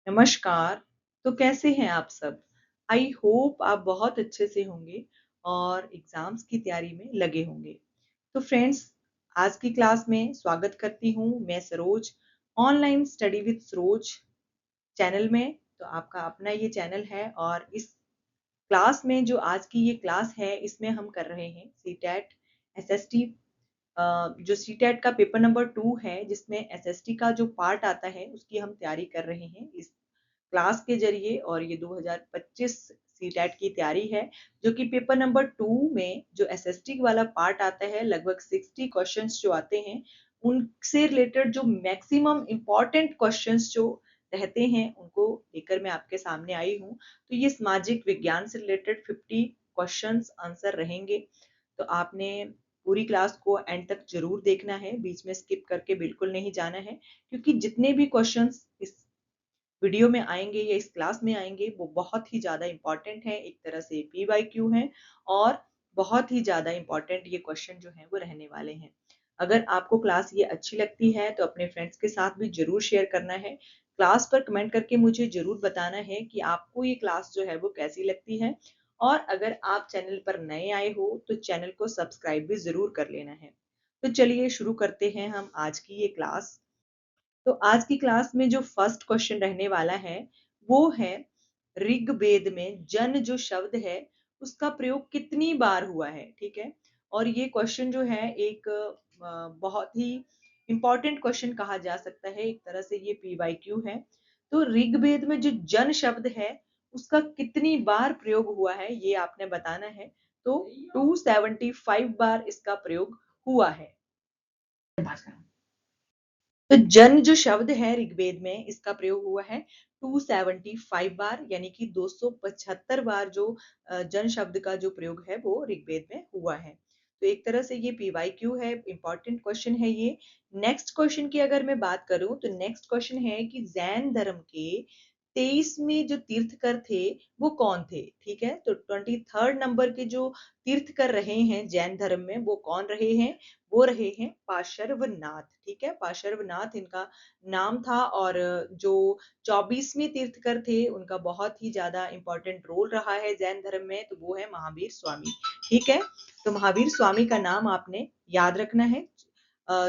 नमस्कार। तो कैसे हैं आप सब? आई होप आप बहुत अच्छे से होंगे और एग्ज़ाम्स की तैयारी में लगे होंगे। तो फ्रेंड्स, आज की क्लास में स्वागत करती हूँ मैं Saroj, online study with Saroj channel में। तो आपका अपना ये चैनल है और इस क्लास में जो आज की ये क्लास है, इसमें हम कर रहे हैं सीटेट, एसएसटी। जो सीटेट का पेपर नंबर 2 है, जिसमें एसएसटी का जो पार्ट आता है, उसकी हम तैयारी कर रहे हैं इस क्लास के ज़रिए। और ये 2025 सीटेट की तैयारी है, जो कि पेपर नंबर 2 में जो एसएसटी वाला पार्ट आता है, लगभग 60 क्वेश्चंस जो आते हैं, उनसे रिलेटेड जो मैक्सिमम इम्पोर्टेंट क्वेश्चंस जो रहते हैं, उनको लेकर मैं आपके सामने आई हूँ। तो ये सामाजिक विज्ञान से रिलेटेड 50 क्वेश्चंस आंसर रहेंगे। तो आपने पूरी क्लास को एंड तक ज़रूर देखना है, बीच में स्किप करके बिल्कुल नहीं जाना है, क्योंकि जितने भी क्वेश्चंस इस वीडियो में आएँगे या इस क्लास में आएँगे, वो बहुत ही ज़्यादा इम्पोर्टेंट हैं, एक तरह से पीवाईक्यू हैं और बहुत ही ज़्यादा इम्पोर्टेंट ये क्वेश्चन जो हैं वो रहने वाले हैं। अगर आपको क्लास ये अच्छी लगती है तो अपने फ्रेंड्स के साथ भी ज़रूर शेयर करना है। क्लास पर कमेंट करके मुझे ज़रूर बताना है कि आपको ये क्लास जो है वो कैसी लगती है। और अगर आप चैनल पर नए आए हो तो चैनल को सब्सक्राइब भी ज़रूर कर लेना है। तो चलिए शुरू करते हैं हम आज की ये क्लास। तो आज की क्लास में जो फर्स्ट क्वेश्चन रहने वाला है, वो है ऋग्वेद में जन जो शब्द है, उसका प्रयोग कितनी बार हुआ है, ठीक है? और ये क्वेश्चन जो है एक बहुत ही इम्पोर्टेंट क्वेश्चन कहा जा सकता है, एक तरह से ये पीवाईक्यू है। तो ऋग्वेद में जो जन शब्द है, उसका कितनी बार प्रयोग हुआ है, ये आपने बताना है। तो 275 बार इसका प्रयोग हुआ है। तो जन जो शब्द है ऋग्वेद में, इसका प्रयोग हुआ है 275 बार, यानी कि 275 बार जो जन शब्द का जो प्रयोग है वो ऋग्वेद में हुआ है। तो एक तरह से ये पीवाईक्यू है, इंपॉर्टेंट क्वेश्चन है ये। नेक्स्ट क्वेश्चन की अगर मैं बात करूं तो नेक्स्ट क्वेश्चन है कि जैन धर्म के 23वें जो तीर्थकर थे वो कौन थे, ठीक है? तो 23rd नंबर के जो तीर्थकर रहे हैं जैन धर्म में, वो कौन रहे हैं? वो रहे हैं पाशर्वनाथ, ठीक है? पाशर्वनाथ इनका नाम था। और जो 24वें तीर्थकर थे, उनका बहुत ही ज़्यादा इम्पोर्टेंट रोल रहा है जैन धर्म में, तो वो है महावीर स्वामी, ठीक है? तो महावीर स्वामी का नाम आपने याद रखना है।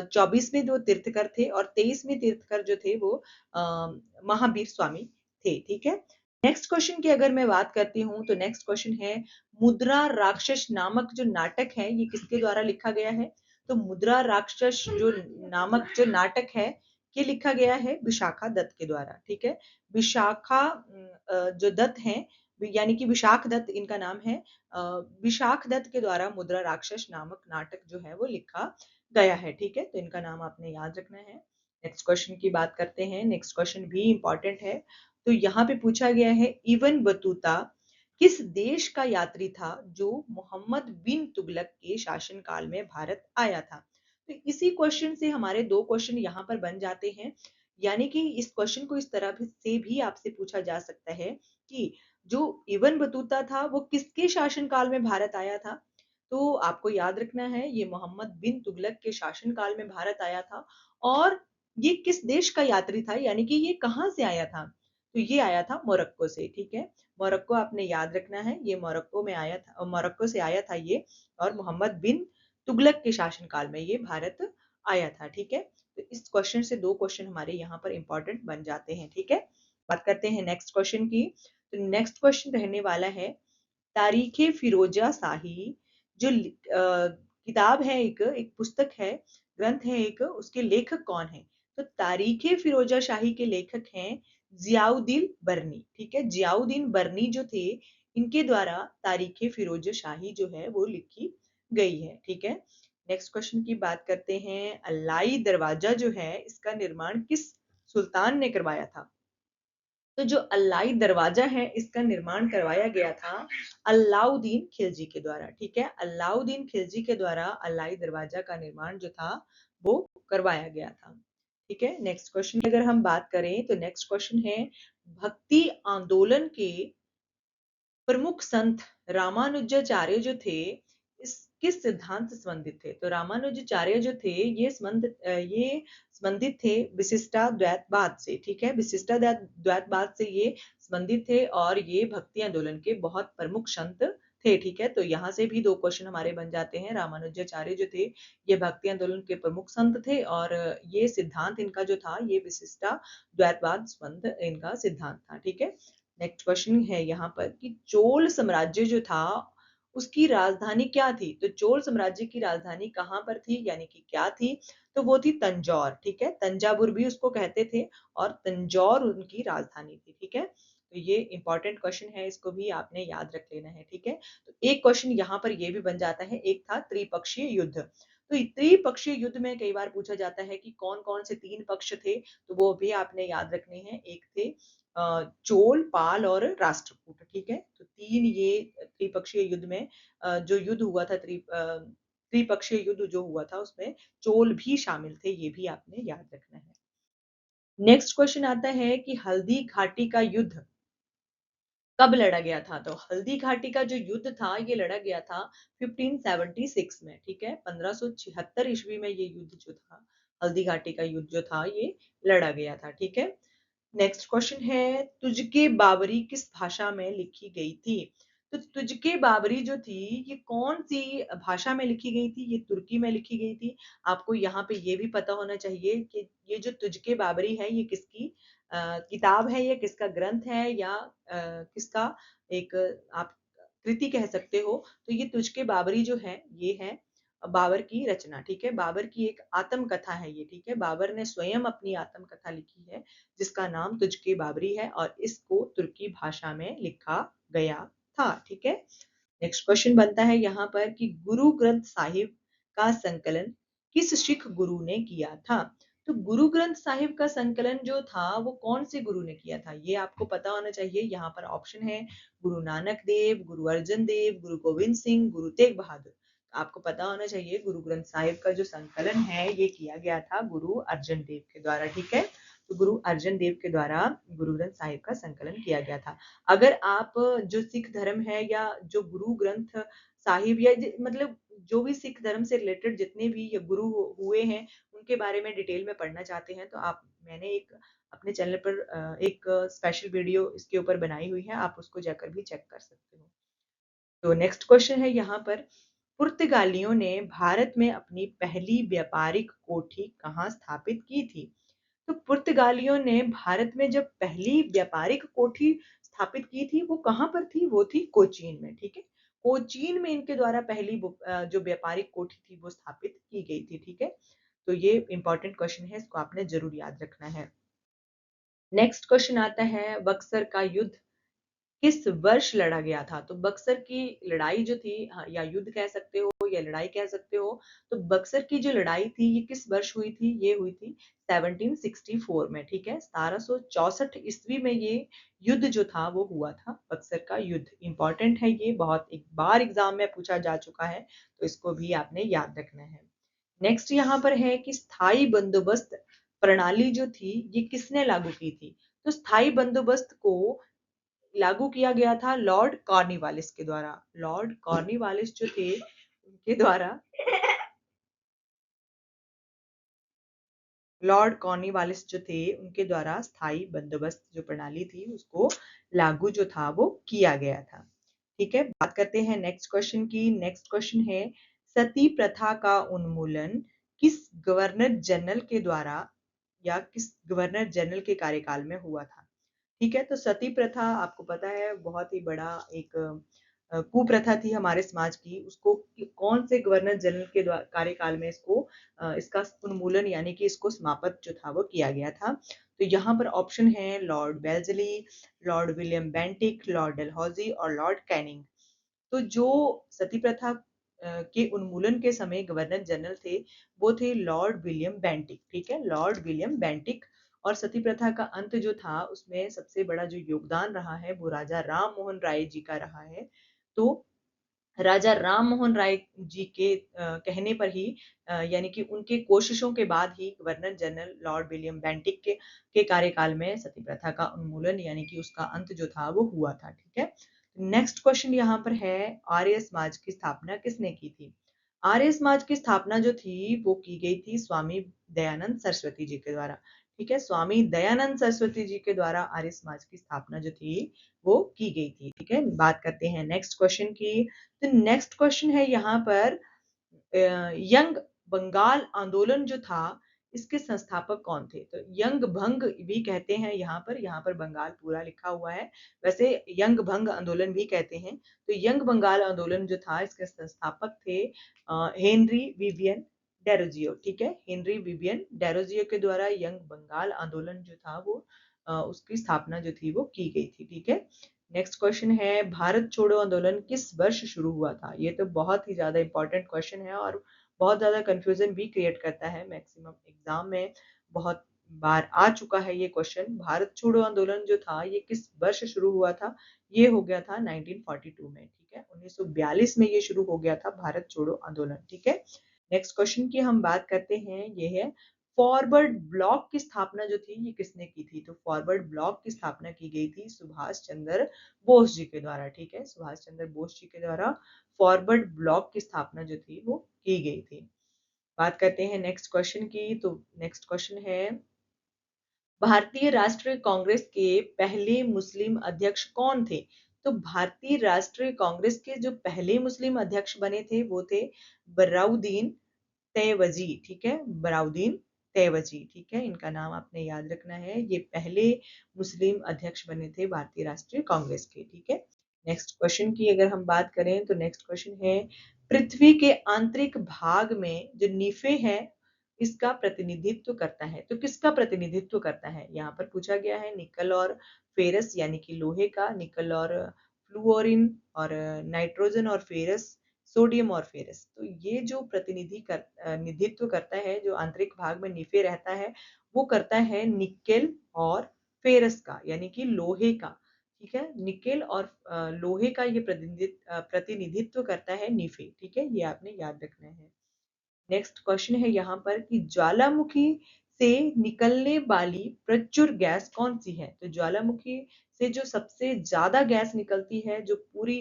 24वें जो तीर्थकर थे और 23वें तीर्थकर जो थे वो महावीर स्वामी थे, ठीक है? नेक्स्ट क्वेश्चन की अगर मैं बात करती हूँ, तो नेक्स्ट क्वेश्चन है मुद्रा राक्षस नामक जो नाटक है, ये किसके द्वारा लिखा गया है? तो मुद्रा राक्षस जो नामक जो नाटक है, ये लिखा गया है विशाखा दत्त के द्वारा, ठीक है? विशाखा जो दत्त हैं, यानी कि विशाख दत्त इनका नाम है। अ, विशाख दत्त के द्वारा मुद्रा राक्षस नामक नाटक जो है वो लिखा गया है, ठीक है? तो इनका नाम आपने याद रखना है। नेक्स्ट क्वेश्चन की बात करते हैं। नेक्स्ट क्वेश्चन भी इम्पोर्टेंट है। तो यहाँ पे पूछा गया है इब्न बतूता किस देश का यात्री था जो मोहम्मद बिन तुगलक के शासनकाल में भारत आया था? तो इसी क्वेश्चन से हमारे दो क्वेश्चन यहाँ पर बन जाते हैं। यानी कि इस क्वेश्चन को इस तरह से भी आपसे पूछा जा सकता है कि जो इब्न बतूता था वो किसके शासनकाल में भारत आया था? तो आपको याद रखना है ये मोहम्मद बिन तुगलक के शासनकाल में भारत आया था। और ये किस देश का यात्री था, यानी कि ये कहाँ से आया था? तो ये आया था मोरक्को से, ठीक है? मोरक्को आपने याद रखना है, ये मोरक्को में आया था, मोरक्को से आया था ये। और मोहम्मद बिन तुगलक के शासनकाल में ये भारत आया था, ठीक है? तो इस क्वेश्चन से दो क्वेश्चन हमारे यहाँ पर इंपॉर्टेंट बन जाते हैं, ठीक है? बात करते हैं नेक्स्ट क्वेश्चन की। तो नेक्स्ट क्वेश्चन रहने वाला है तारीखे फिरोजा शाही जो किताब है, एक पुस्तक है, ग्रंथ है एक, उसके लेखक कौन है? तो तारीखे फिरोजा शाही के लेखक हैं जियाउद्दीन बरनी, ठीक है? जियाउद्दीन बरनी जो थे, इनके द्वारा तारीखे फिरोजा शाही जो है वो लिखी गई है, ठीक है? नेक्स्ट क्वेश्चन की बात करते हैं। अल्लाई दरवाजा जो है, इसका निर्माण किस सुल्तान ने करवाया था? तो जो अल्लाई दरवाजा है, इसका निर्माण करवाया गया था अलाउद्दीन खिलजी के द्वारा, ठीक है? अलाउद्दीन खिलजी के द्वारा अल्लाई दरवाजा का निर्माण जो था वो करवाया गया था, ठीक है? नेक्स्ट क्वेश्चन की अगर हम बात करें तो नेक्स्ट क्वेश्चन है भक्ति आंदोलन के प्रमुख संत रामानुजाचार्य जो थे, इस किस सिद्धांत से संबंधित थे? तो रामानुजाचार्य जो थे ये संबंधित थे विशिष्टाद्वैतवाद से, ठीक है? विशिष्टाद्वैतवाद से ये संबंधित थे और ये भक्ति आंदोलन के बहुत प्रमुख संत थे, ठीक है? तो यहाँ से भी 2 क्वेश्चन हमारे बन जाते हैं। रामानुजाचार्य जो थे, ये भक्ति आंदोलन के प्रमुख संत थे और ये सिद्धांत इनका जो था, ये विशिष्टाद्वैतवाद संबंध इनका सिद्धांत था, ठीक है? नेक्स्ट क्वेश्चन है यहाँ पर कि चोल साम्राज्य जो था, उसकी राजधानी क्या थी? तो चोल साम्राज्य की राजधानी कहाँ पर थी, यानी कि क्या थी? तो वो थी तंजौर, ठीक है? तंजावुर भी उसको कहते थे और तंजौर उनकी राजधानी थी, ठीक है? तो ये इंपॉर्टेंट क्वेश्चन है, इसको भी आपने याद रख लेना है, ठीक है? तो एक क्वेश्चन यहाँ पर ये भी बन जाता है, एक था त्रिपक्षीय युद्ध। तो त्रिपक्षीय युद्ध में कई बार पूछा जाता है कि कौन-कौन से 3 पक्ष थे, तो वो भी आपने याद रखने हैं। एक थे चोल, पाल और राष्ट्रकूट, ठीक है? तो 3 ये त्रिपक्षीय युद्ध में जो युद्ध हुआ था त्रिपक्षीय युद्ध जो हुआ था उसमें चोल भी शामिल थे, ये भी आपने याद रखना है। नेक्स्ट क्वेश्चन आता है कि हल्दी घाटी का युद्ध कब लड़ा गया था? तो हल्दी घाटी का जो युद्ध था, ये लड़ा गया था 1576 में, ठीक है? 1576 ईस्वी में ये युद्ध जो था, हल्दी घाटी का युद्ध जो था, ये लड़ा गया था, ठीक है? नेक्स्ट क्वेश्चन है तुझके बावरी किस भाषा में लिखी गई थी? तो तुझके बावरी जो थी ये कौन सी भाषा में लिखी गई थी? ये तुर्की में लिखी गई थी। आपको यहाँ पे ये भी पता होना चाहिए कि ये जो तुझके बावरी है ये किसकी किताब है, ये किसका ग्रंथ है या किसका एक आप कृति कह सकते हो। तो ये तुझके बावरी जो है ये है बाबर की रचना, ठीक है? बाबर की एक आत्मकथा है ये, ठीक है? बाबर ने स्वयं अपनी आत्मकथा लिखी है जिसका नाम तुझके बाबरी है और इसको तुर्की भाषा में लिखा गया था, ठीक है? नेक्स्ट क्वेश्चन बनता है यहाँ पर कि गुरु ग्रंथ साहिब का संकलन किस सिख गुरु ने किया था? तो गुरु ग्रंथ साहिब का संकलन जो था वो कौन से गुरु ने किया था? ये आपको पता होना चाहिए। यहाँ पर ऑप्शन है गुरु नानक देव, गुरु अर्जन देव, गुरु गोविंद सिंह, गुरु तेग बहादुर। आपको पता होना चाहिए गुरु ग्रंथ साहिब का जो संकलन है ये किया गया था गुरु अर्जन देव के द्वारा, ठीक है? तो गुरु अर्जन देव के द्वारा गुरु ग्रंथ साहिब का संकलन किया गया था। अगर आप जो सिख धर्म है या जो गुरु ग्रंथ साहिब या मतलब जो भी सिख धर्म से रिलेटेड जितने भी ये गुरु हुए हैं उनके बारे में डिटेल में पढ़ना चाहते हैं तो आप मैंने एक अपने चैनल पर एक स्पेशल वीडियो इसके ऊपर बनाई हुई है, आप उसको जाकर भी चेक कर सकते हो। तो नेक्स्ट क्वेश्चन है यहाँ पर पुर्तगालियों ने भारत में अपनी पहली व्यापारिक कोठी कहाँ स्थापित की थी? तो पुर्तगालियों ने भारत में जब पहली व्यापारिक कोठी स्थापित की थी वो कहाँ पर थी? वो थी कोचीन में, ठीक है? कोचीन में इनके द्वारा पहली जो व्यापारिक कोठी थी वो स्थापित की गई थी, ठीक है? तो ये इंपॉर्टेंट क्वेश्चन है, इसको आपने जरूर याद रखना है। नेक्स्ट क्वेश्चन आता है बक्सर का युद्ध किस वर्ष लड़ा गया था? तो बक्सर की लड़ाई जो थी या युद्ध कह सकते हो या लड़ाई कह सकते हो, तो बक्सर की जो लड़ाई थी ये किस वर्ष हुई थी? ये हुई थी 1764 में, ठीक है? 1764 ईस्वी में ये युद्ध जो था वो हुआ था, बक्सर का युद्ध। इम्पोर्टेंट है ये, बहुत एक बार एग्ज़ाम में पूछा जा चुका है, तो इसको भी आपने याद रखना है। नेक्स्ट यहाँ पर है कि स्थायी बंदोबस्त प्रणाली जो थी, ये किसने लागू की थी? तो स्थायी बंदोबस्त को लागू किया गया था लॉर्ड कॉर्नवालिस के द्वारा। लॉर्ड कॉर्नवालिस जो थे उनके द्वारा लॉर्ड कॉर्नवालिस जो थे उनके द्वारा स्थायी बंदोबस्त जो प्रणाली थी उसको लागू जो था वो किया गया था। ठीक है, बात करते हैं नेक्स्ट क्वेश्चन की। नेक्स्ट क्वेश्चन है सती प्रथा का उन्मूलन किस गवर्नर जनरल के द्वारा या किस गवर्नर जनरल के कार्यकाल में हुआ था? ठीक है, तो सती प्रथा आपको पता है बहुत ही बड़ा एक कुप्रथा थी हमारे समाज की। उसको कौन से गवर्नर जनरल के कार्यकाल में इसका उन्मूलन यानी कि इसको समाप्त जो था वो किया गया था। तो यहाँ पर ऑप्शन है Lord Wellesley, Lord William Bentinck, Lord Dalhousie और लॉर्ड कैनिंग। तो जो सती प्रथा के उन्मूलन के समय गवर्नर जनरल थे वो थे लॉर्ड विलियम बेंटिक, ठीक है? Lord William Bentinck. और सती प्रथा का अंत जो था उसमें सबसे बड़ा जो योगदान रहा है वो राजा राम मोहन राय जी का रहा है। तो राजा राम मोहन राय जी के कहने पर ही यानी कि उनके कोशिशों के बाद ही governor general Lord William Bentinck के कार्यकाल में सती प्रथा का उन्मूलन यानी कि उसका अंत जो था वो हुआ था, ठीक है? नेक्स्ट क्वेश्चन यहाँ पर है आर्य समाज की स्थापना किसने की थी? आर्य समाज की स्थापना जो थी वो की गई थी स्वामी दयानंद सरस्वती जी के द्वारा। ठीक है, स्वामी दयानंद सरस्वती जी के द्वारा आर्य समाज की स्थापना जो थी वो की गई थी। ठीक है, बात करते हैं नेक्स्ट क्वेश्चन की। तो नेक्स्ट क्वेश्चन है यहाँ पर यंग बंगाल आंदोलन जो था इसके संस्थापक कौन थे? तो यंग भंग भी कहते हैं यहाँ पर बंगाल पूरा लिखा हुआ है। वैसे यंग भंग आंदोलन भी कहते हैं। तो यंग बंगाल आंदोलन जो था इसके संस्थापक थे हेनरी विवियन डेरोजियो। ठीक है, हेनरी विवियन डेरोजियो के द्वारा यंग बंगाल आंदोलन जो था वो उसकी स्थापना जो थी वो की गई थी। ठीक है, नेक्स्ट क्वेश्चन है भारत छोड़ो आंदोलन किस वर्ष शुरू हुआ था? ये तो बहुत ही ज्यादा इंपॉर्टेंट क्वेश्चन है और बहुत ज्यादा कंफ्यूजन भी क्रिएट करता है। मैक्सिमम एग्जाम में बहुत बार आ चुका है ये क्वेश्चन। भारत छोड़ो आंदोलन जो था ये किस वर्ष शुरू हुआ था? ये हो गया था 1942 में। ठीक है, 1942 में ये शुरू हो गया था भारत छोड़ो आंदोलन। ठीक है, नेक्स्ट क्वेश्चन की हम बात करते हैं, ये है फॉरवर्ड ब्लॉक की स्थापना जो थी ये किसने की थी? तो फॉरवर्ड ब्लॉक की स्थापना की गई थी सुभाष चंद्र बोस जी के द्वारा। ठीक है, सुभाष चंद्र बोस जी के द्वारा फॉरवर्ड ब्लॉक की स्थापना जो थी वो की गई थी। बात करते हैं नेक्स्ट क्वेश्चन की। तो नेक्स्ट क्वेश्चन है भारतीय राष्ट्रीय कांग्रेस के पहले मुस्लिम अध्यक्ष कौन थे? तो भारतीय राष्ट्रीय कांग्रेस के जो पहले मुस्लिम अध्यक्ष बने थे वो थे बराउद्दीन तैवजी। ठीक है, बराउद्दीन तैवजी। ठीक है, इनका नाम आपने याद रखना है। ये पहले मुस्लिम अध्यक्ष बने थे भारतीय राष्ट्रीय कांग्रेस के। ठीक है, नेक्स्ट क्वेश्चन की अगर हम बात करें तो नेक्स्ट क्वेश्चन है पृथ्वी के आंतरिक भाग में जो निफे है इसका प्रतिनिधित्व करता है। तो किसका प्रतिनिधित्व करता है? यहाँ पर पूछा गया है निकल और फेरस यानी कि लोहे का, निकल और फ्लूओरिन और नाइट्रोजन और फेरस, सोडियम और फेरस। तो ये जो निधित्व करता है, जो आंतरिक भाग में निफे रहता है वो करता है निकेल और फेरस का यानी कि लोहे का। ठीक है, निकेल और लोहे का ये प्रतिनिधित्व करता है निफे। ठीक है, ये आपने याद रखना है। नेक्स्ट क्वेश्चन है यहाँ पर कि ज्वालामुखी से निकलने वाली प्रचुर गैस कौन सी है? तो ज्वालामुखी से जो सबसे ज्यादा गैस निकलती है, जो पूरी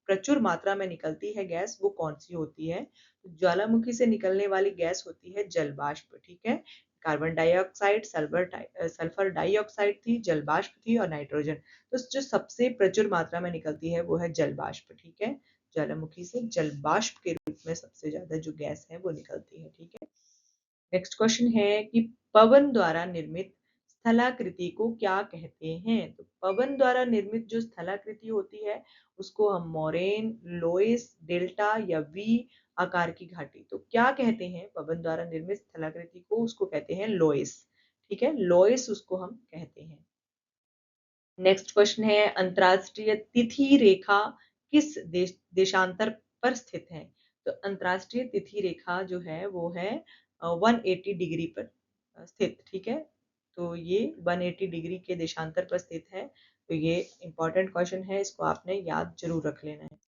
प्रचुर मात्रा में निकलती है गैस, वो कौन सी होती है? तो ज्वालामुखी से निकलने वाली गैस होती है जलवाष्प। ठीक है, कार्बन डाइऑक्साइड, सल्फर डाइऑक्साइड थी, जलवाष्प थी और नाइट्रोजन। तो जो सबसे प्रचुर मात्रा में निकलती है वो है जलवाष्प। ठीक है, ज्वालामुखी से जलवाष्प के रूप में सबसे ज्यादा जो गैस है वो निकलती है। ठीक है, नेक्स्ट क्वेश्चन है कि पवन द्वारा निर्मित स्थलाकृति को क्या कहते हैं? तो पवन द्वारा निर्मित जो स्थलाकृति होती है उसको हम मोरेन, लोएस, डेल्टा या वी आकार की घाटी, तो क्या कहते हैं पवन द्वारा निर्मित स्थलाकृति को? उसको कहते हैं लोएस। ठीक है, लोएस उसको हम कहते हैं। नेक्स्ट क्वेश्चन है अंतरराष्ट्रीय तिथि रेखा किस देशांतर पर स्थित है? तो अंतरराष्ट्रीय तिथि रेखा जो है वो है 180 डिग्री पर स्थित। ठीक है, तो ये 180 डिग्री के देशांतर पर स्थित है। तो ये इंपॉर्टेंट क्वेश्चन है, इसको आपने याद जरूर रख लेना है।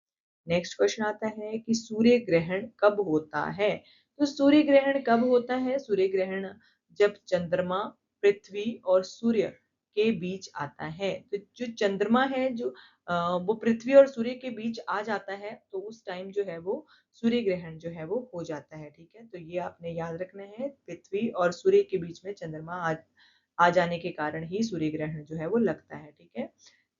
नेक्स्ट क्वेश्चन आता है कि सूर्य ग्रहण कब होता है? तो सूर्य ग्रहण कब होता है? सूर्य ग्रहण जब चंद्रमा, पृथ्वी और सूर्य के बीच आता है। तो जो चंद्रमा है जो वो पृथ्वी और सूर्य के बीच आ जाता है तो उस टाइम जो है वो सूर्य ग्रहण जो है वो हो जाता है। ठीक है, तो ये आपने याद रखना है, पृथ्वी और सूर्य के बीच में चंद्रमा आ जाने के कारण ही सूर्य ग्रहण जो है वो लगता है। ठीक है,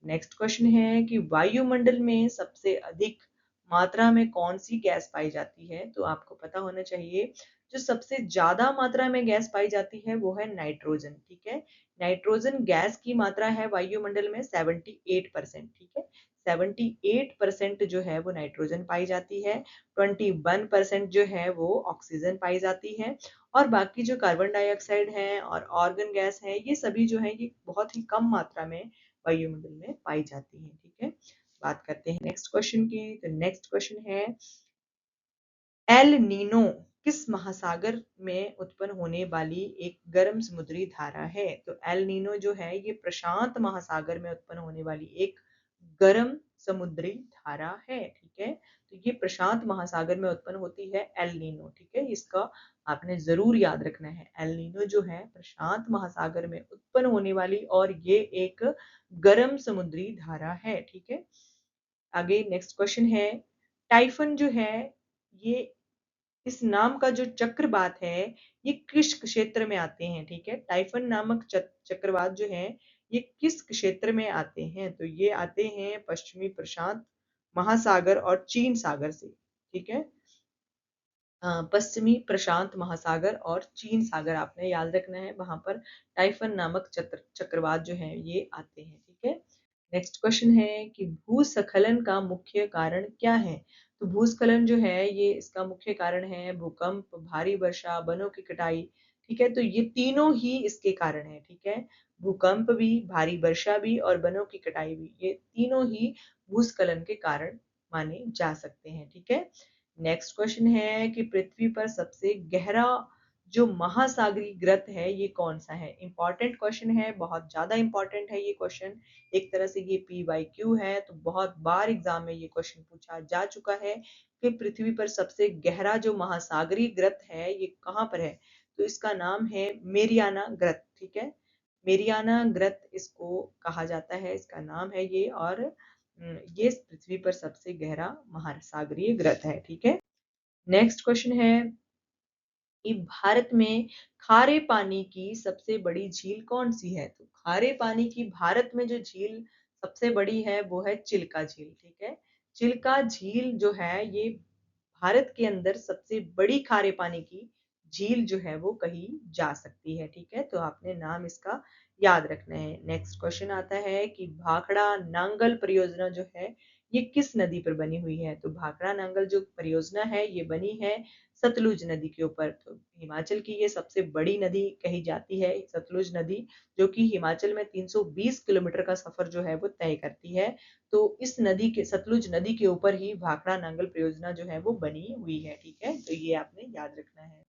नेक्स्ट क्वेश्चन है कि वायुमंडल में सबसे अधिक मात्रा में कौन सी गैस पाई जाती है? तो आपको पता होना चाहिए जो सबसे ज्यादा मात्रा में गैस पाई जाती है वो है नाइट्रोजन। ठीक है, नाइट्रोजन गैस की मात्रा है वायुमंडल में 78%। ठीक है, 78% जो है वो नाइट्रोजन पाई जाती है, 21% जो है वो ऑक्सीजन पाई जाती है और बाकी जो कार्बन डाइऑक्साइड है और ऑर्गन गैस है ये सभी जो है ये बहुत ही कम मात्रा में वायुमंडल में पाई जाती है। ठीक है, बात करते हैं नेक्स्ट क्वेश्चन की। तो नेक्स्ट क्वेश्चन है एल नीनो किस महासागर में उत्पन्न होने वाली एक गर्म समुद्री धारा है? तो एल नीनो जो है ये प्रशांत महासागर में उत्पन्न होने वाली एक गर्म समुद्री धारा है। ठीक है, तो ये प्रशांत महासागर में उत्पन्न होती है एल नीनो। ठीक है, इसका आपने जरूर याद रखना है। एल नीनो जो है प्रशांत महासागर में उत्पन्न होने वाली और ये एक गर्म समुद्री धारा है। ठीक है, आगे नेक्स्ट क्वेश्चन है टाइफन जो है ये इस नाम का जो चक्रवात है ये किस क्षेत्र में आते हैं, ठीक है। टाइफन नामक चक्रवात जो है ये किस क्षेत्र में आते हैं, तो ये आते हैं पश्चिमी प्रशांत महासागर और चीन सागर से, ठीक है। पश्चिमी प्रशांत महासागर और चीन सागर आपने याद रखना है, वहां पर टाइफन नामक चक्रवात जो है ये आते हैं, ठीक है। नेक्स्ट क्वेश्चन है कि भूस्खलन का मुख्य कारण क्या है। तो भूस्खलन जो है ये इसका मुख्य कारण है भूकंप, भारी वर्षा, वनों की कटाई, ठीक है। तो ये तीनों ही इसके कारण है, ठीक है। भूकंप भी, भारी वर्षा भी और वनों की कटाई भी, ये तीनों ही भूस्खलन के कारण माने जा सकते हैं, ठीक है। नेक्स्ट क्वेश्चन है कि पृथ्वी पर सबसे गहरा जो महासागरीय ग्रत है ये कौन सा है। इंपॉर्टेंट क्वेश्चन है, बहुत ज्यादा इंपॉर्टेंट है ये क्वेश्चन। एक तरह से ये PYQ है, तो बहुत बार एग्जाम में ये क्वेश्चन पूछा जा चुका है कि पृथ्वी पर सबसे गहरा जो महासागरीय ग्रत है ये कहाँ पर है। तो इसका नाम है मेरियाना ग्रत, ठीक है। मेरियाना ग्रत इसको कहा जाता है, इसका नाम है ये, और ये पृथ्वी पर सबसे गहरा महासागरीय ग्रत है, ठीक है। नेक्स्ट क्वेश्चन है कि भारत में खारे पानी की सबसे बड़ी झील कौन सी है। तो खारे पानी की भारत में जो झील सबसे बड़ी है वो है चिल्का झील, ठीक है। चिल्का झील जो है ये भारत के अंदर सबसे बड़ी खारे पानी की झील जो है वो कही जा सकती है, ठीक है। तो आपने नाम इसका याद रखना है। नेक्स्ट क्वेश्चन आता है कि भाखड़ा नांगल परियोजना जो है ये किस नदी पर बनी हुई है। तो भाखड़ा नांगल जो परियोजना है ये बनी है सतलुज नदी के ऊपर। तो हिमाचल की ये सबसे बड़ी नदी कही जाती है सतलुज नदी, जो कि हिमाचल में 320 किलोमीटर का सफर जो है वो तय करती है। तो इस नदी के, सतलुज नदी के ऊपर ही भाखड़ा नांगल परियोजना जो है वो बनी हुई है, ठीक है। तो ये आपने याद रखना है।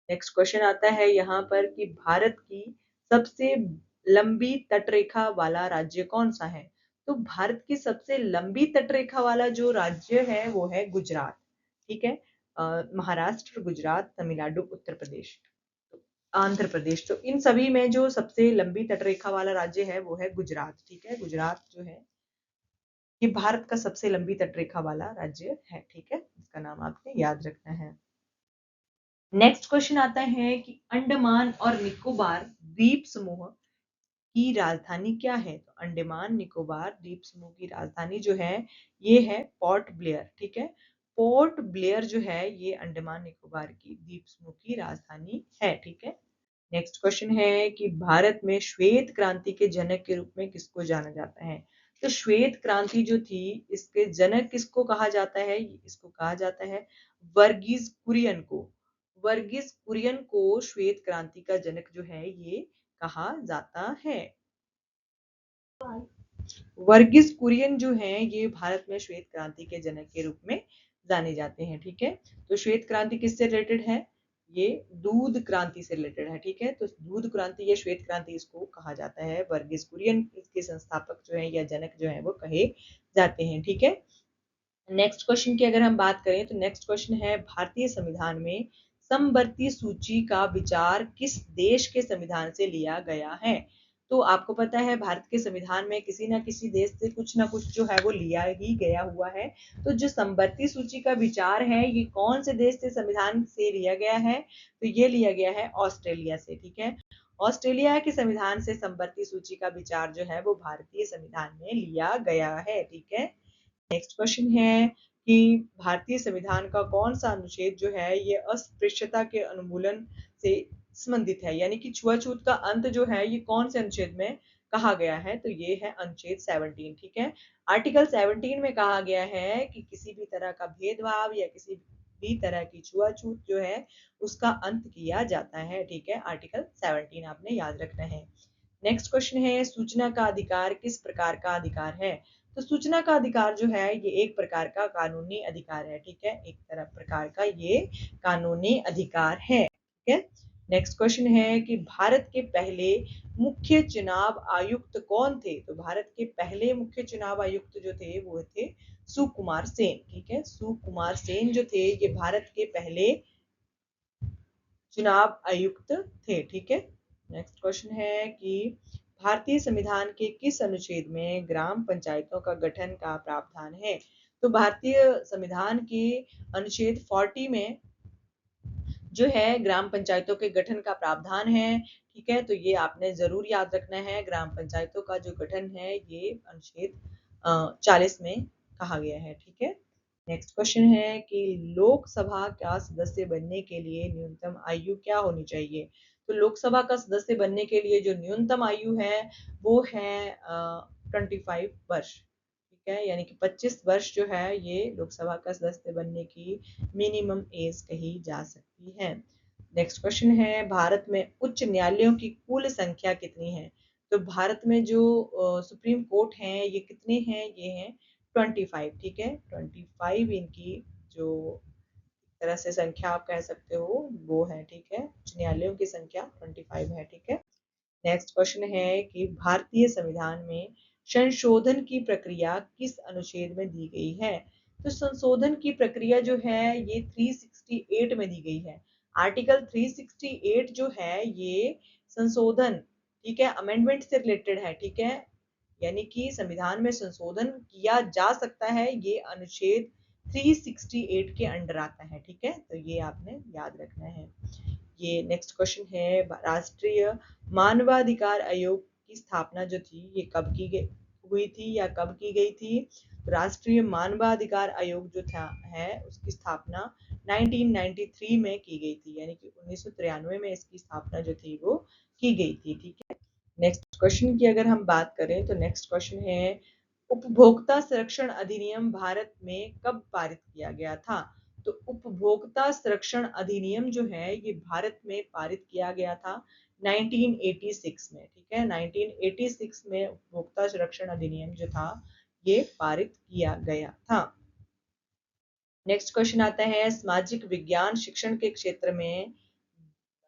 नेक्स्ट क्वेश्चन आता है यहाँ पर कि भारत की सबसे लंबी तटरेखा वाला राज्य कौन सा है। तो भारत की सबसे लंबी तटरेखा वाला जो राज्य है वो है गुजरात, ठीक है। महाराष्ट्र, गुजरात, तमिलनाडु, उत्तर प्रदेश, आंध्र प्रदेश, तो इन सभी में जो सबसे लंबी तटरेखा वाला राज्य है वो है गुजरात, ठीक है। गुजरात जो है ये भारत का सबसे लंबी तटरेखा वाला राज्य है, ठीक है। इसका नाम आपने याद रखना है। नेक्स्ट क्वेश्चन आता है कि अंडमान और निकोबार द्वीप समूह की राजधानी क्या है। तो अंडमान निकोबार द्वीप समूह की राजधानी जो है ये है पोर्ट ब्लेयर, ठीक है। पोर्ट ब्लेयर जो है ये अंडमान निकोबार की द्वीप समूह की राजधानी है, ठीक है। नेक्स्ट क्वेश्चन है कि भारत में श्वेत क्रांति के जनक के रूप में किसको जाना जाता है। तो श्वेत क्रांति जो थी इसके जनक किसको कहा जाता है, इसको कहा जाता है वर्गीज कुरियन को। वर्गीज कुरियन को श्वेत क्रांति का जनक जो है ये कहा जाता है। वर्गीज कुरियन जो है ये भारत में श्वेत क्रांति के जनक के रूप में जाने जाते हैं, ठीक है। तो श्वेत क्रांति किससे रिलेटेड है, ये दूध क्रांति से रिलेटेड है, ठीक है। तो दूध क्रांति या श्वेत क्रांति इसको कहा जाता है। वर्गीज कुरियन इसके संस्थापक जो है या जनक जो है वो कहे जाते हैं, ठीक है। नेक्स्ट क्वेश्चन की अगर हम बात करें तो नेक्स्ट क्वेश्चन है भारतीय संविधान में समवर्ती सूची का विचार किस देश के संविधान से लिया गया है। तो आपको पता है भारत के संविधान में किसी ना किसी देश से कुछ ना कुछ जो है वो लिया ही गया हुआ है। तो जो समवर्ती सूची का विचार है ये कौन से देश से संविधान से लिया गया है, तो ये लिया गया है ऑस्ट्रेलिया से, ठीक है। ऑस्ट्रेलिया के संविधान से समवर्ती सूची का विचार जो है वो भारतीय संविधान में लिया गया है, ठीक है। नेक्स्ट क्वेश्चन है कि भारतीय संविधान का कौन सा अनुच्छेद जो है ये अस्पृश्यता के उन्मूलन से संबंधित है, यानी कि छुआछूत का अंत जो है ये कौन से अनुच्छेद में कहा गया है। तो ये है अनुच्छेद 17, ठीक है। आर्टिकल 17 में कहा गया है कि किसी भी तरह का भेदभाव या किसी भी तरह की छुआछूत जो है उसका अंत किया जाता है, ठीक है। आर्टिकल 17 आपने याद रखना है। नेक्स्ट क्वेश्चन है सूचना का अधिकार किस प्रकार का अधिकार है। तो सूचना का अधिकार जो है ये एक प्रकार का कानूनी अधिकार है, ठीक है। एक तरह प्रकार का ये कानूनी अधिकार है, ठीक है। नेक्स्ट क्वेश्चन है कि भारत के पहले मुख्य चुनाव आयुक्त कौन थे। तो भारत के पहले मुख्य चुनाव आयुक्त जो थे वो थे सुकुमार सेन, ठीक है। सुकुमार सेन जो थे ये भारत के पहले चुनाव आयुक्त थे, ठीक है। नेक्स्ट क्वेश्चन है कि भारतीय संविधान के किस अनुच्छेद में ग्राम पंचायतों का गठन का प्रावधान है। तो भारतीय संविधान के अनुच्छेद 40 में जो है ग्राम पंचायतों के गठन का प्रावधान है, ठीक है? तो ये आपने ज़रूर याद रखना है, ग्राम पंचायतों का जो गठन है ये अनुच्छेद 40 में कहा गया है, ठीक है? नेक्स्ट क्वेश्चन है कि लोकसभा का सदस्य बनने के लिए न्यूनतम आयु क्या होनी चाहिए? तो लोकसभा का सदस्य बनने के लिए जो न्यूनतम आयु है वो है 25 वर्ष, ठीक है? यानी कि 25 वर्ष जो है ये लोकसभा का सदस्य बनने की मिनिमम एज कही जा सकती है। नेक्स्ट क्वेश्चन है भारत में उच्च न्यायालयों की कुल संख्या कितनी है? तो भारत में जो सुप्रीम कोर्ट हैं ये कितने हैं? ये हैं 25, ठीक है? 25 इनकी जो एक तरह से संख्या आप कह सकते हो वो है, ठीक है? उच्च न्यायालयों की संख्या 25 है, ठीक है? नेक्स्ट क्वेश्चन है कि भारतीय संविधान में संशोधन की प्रक्रिया किस अनुच्छेद में दी गई है? तो संशोधन की प्रक्रिया जो है ये 368 में दी गई है। आर्टिकल 368 जो है ये संशोधन, ठीक है, अमेंडमेंट से रिलेटेड है, ठीक है? यानी कि संविधान में संशोधन किया जा सकता है, ये अनुच्छेद 368 के अंडर आता है, ठीक है? तो ये आपने याद रखना है। ये नेक्स्ट क्वेश्चन है राष्ट्रीय मानवाधिकार आयोग की स्थापना जो थी ये कब की गई हुई थी या कब की गई थी? राष्ट्रीय मानवाधिकार आयोग जो था है उसकी स्थापना 1993 में की गई थी, यानी कि 1993 में इसकी स्थापना जो थी वो की गई थी, ठीक है? नेक्स्ट क्वेश्चन की अगर हम बात करें तो नेक्स्ट क्वेश्चन है उपभोक्ता संरक्षण अधिनियम भारत में कब पारित किया गया था? तो उपभोक्ता संरक्षण अधिनियम जो है ये भारत में पारित किया गया था 1986 में, ठीक है? 1986 में उपभोक्ता संरक्षण अधिनियम जो था ये पारित किया गया था। नेक्स्ट क्वेश्चन आता है सामाजिक विज्ञान शिक्षण के क्षेत्र में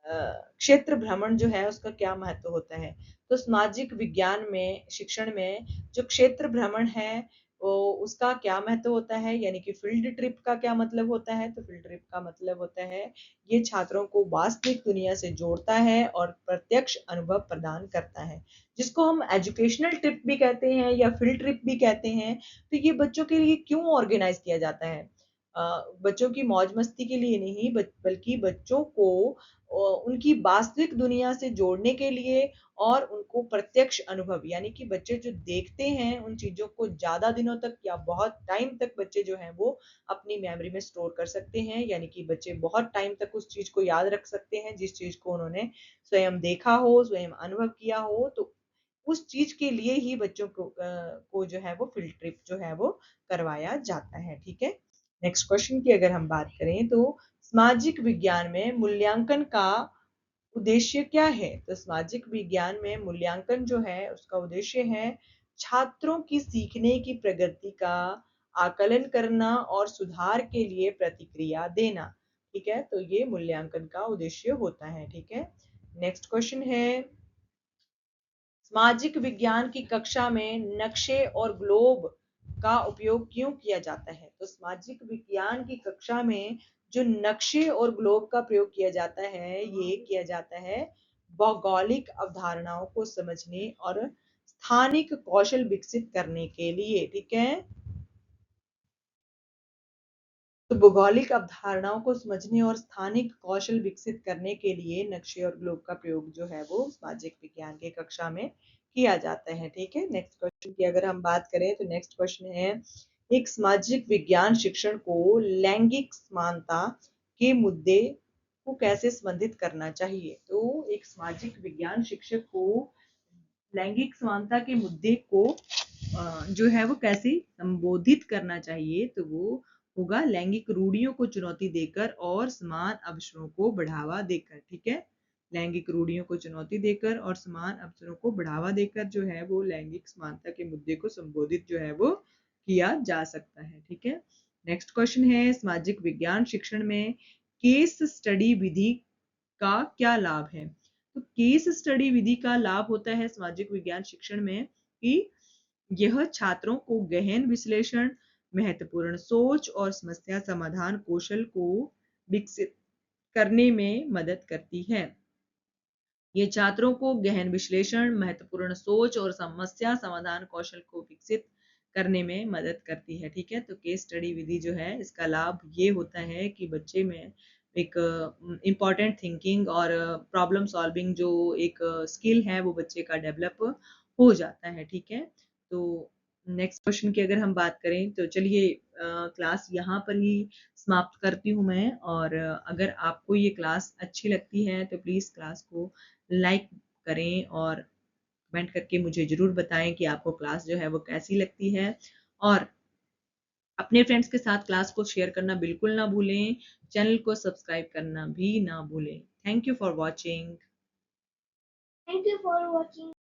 क्षेत्र भ्रमण जो है उसका क्या महत्व होता है? तो सामाजिक विज्ञान में शिक्षण में जो क्षेत्र भ्रमण है वो उसका क्या महत्व होता है? यानी कि फील्ड ट्रिप का क्या मतलब होता है? तो फील्ड ट्रिप का मतलब होता है ये छात्रों को वास्तविक दुनिया से जोड़ता है और प्रत्यक्ष अनुभव प्रदान करता है, जिसको हम एजुकेशनल ट्रिप भी कहते हैं या फील्ड ट्रिप भी कहते हैं। तो ये बच्चों के लिए क्यों ऑर्गेनाइज किया जाता है? बच्चों की मौज मस्ती के लिए नहीं बल्कि बच्चों को उनकी वास्तविक दुनिया से जोड़ने के लिए और उनको प्रत्यक्ष अनुभव, यानी कि बच्चे जो देखते हैं उन चीज़ों को ज़्यादा दिनों तक या बहुत टाइम तक बच्चे जो हैं वो अपनी मेमोरी में स्टोर कर सकते हैं, यानी कि बच्चे बहुत टाइम तक उस चीज़ को याद रख सकते हैं जिस चीज़ को उन्होंने स्वयं देखा हो, स्वयं अनुभव किया हो। तो उस चीज़ के लिए ही बच्चों को जो है वो फील्ड ट्रिप जो है वो करवाया जाता है, ठीक है? नेक्स्ट क्वेश्चन की अगर हम बात करें तो सामाजिक विज्ञान में मूल्यांकन का उद्देश्य क्या है? तो सामाजिक विज्ञान में मूल्यांकन जो है उसका उद्देश्य है छात्रों की सीखने की प्रगति का आकलन करना और सुधार के लिए प्रतिक्रिया देना, ठीक है? तो ये मूल्यांकन का उद्देश्य होता है, ठीक है? नेक्स्ट क्वेश्चन है सामाजिक विज्ञान की कक्षा में नक्शे और ग्लोब का उपयोग क्यों किया जाता है? तो सामाजिक विज्ञान की कक्षा में जो नक्शे और ग्लोब का प्रयोग किया जाता है, ये किया जाता है भौगोलिक अवधारणाओं को समझने और स्थानिक कौशल विकसित करने के लिए, ठीक है? तो भौगोलिक अवधारणाओं को समझने और स्थानिक कौशल विकसित करने के लिए नक्शे और ग्लोब का प्रयोग जो है वो सामाजिक विज्ञान के कक्षा में किया जाता है, ठीक है? नेक्स्ट क्वेश्चन की अगर हम बात करें तो नेक्स्ट क्वेश्चन है एक सामाजिक विज्ञान शिक्षण को लैंगिक समानता के मुद्दे को कैसे संबंधित करना चाहिए? तो एक सामाजिक विज्ञान शिक्षक को लैंगिक समानता के मुद्दे को जो है वो कैसे संबोधित करना चाहिए? तो वो होगा लैंगिक रूढ़ियों को चुनौती देकर और समान अवसरों को बढ़ावा देकर, ठीक है? लैंगिक रूढ़ियों को चुनौती देकर और समान अवसरों को बढ़ावा देकर जो है वो लैंगिक समानता के मुद्दे को संबोधित जो है वो किया जा सकता है, ठीक है? नेक्स्ट क्वेश्चन है सामाजिक विज्ञान शिक्षण में केस स्टडी विधि का क्या लाभ है? तो केस स्टडी विधि का लाभ होता है सामाजिक विज्ञान शिक्षण में कि यह छात्रों को गहन विश्लेषण, महत्वपूर्ण सोच और समस्या समाधान कौशल को विकसित करने में मदद करती है। ये छात्रों को गहन विश्लेषण, महत्वपूर्ण सोच और समस्या समाधान कौशल को विकसित करने में मदद करती है, ठीक है? तो केस स्टडी विधि जो है इसका लाभ ये होता है कि बच्चे में एक इम्पॉर्टेंट थिंकिंग और प्रॉब्लम सॉल्विंग जो एक स्किल है वो बच्चे का डेवलप हो जाता है। ठीक है, तो नेक्स्ट क्वेश्चन की अगर हम बात करें तो चलिए क्लास यहाँ पर ही समाप्त करती हूँ मैं। और अगर आपको ये क्लास अच्छी लगती है तो प्लीज़ क्लास को लाइक करें और कमेंट करके मुझे ज़रूर बताएं कि आपको क्लास जो है वो कैसी लगती है। और अपने फ्रेंड्स के साथ क्लास को शेयर करना बिल्कुल ना भूलें। चैनल को सब्सक्राइब करना भी ना भूलें। Thank you for watching. Thank you for watching.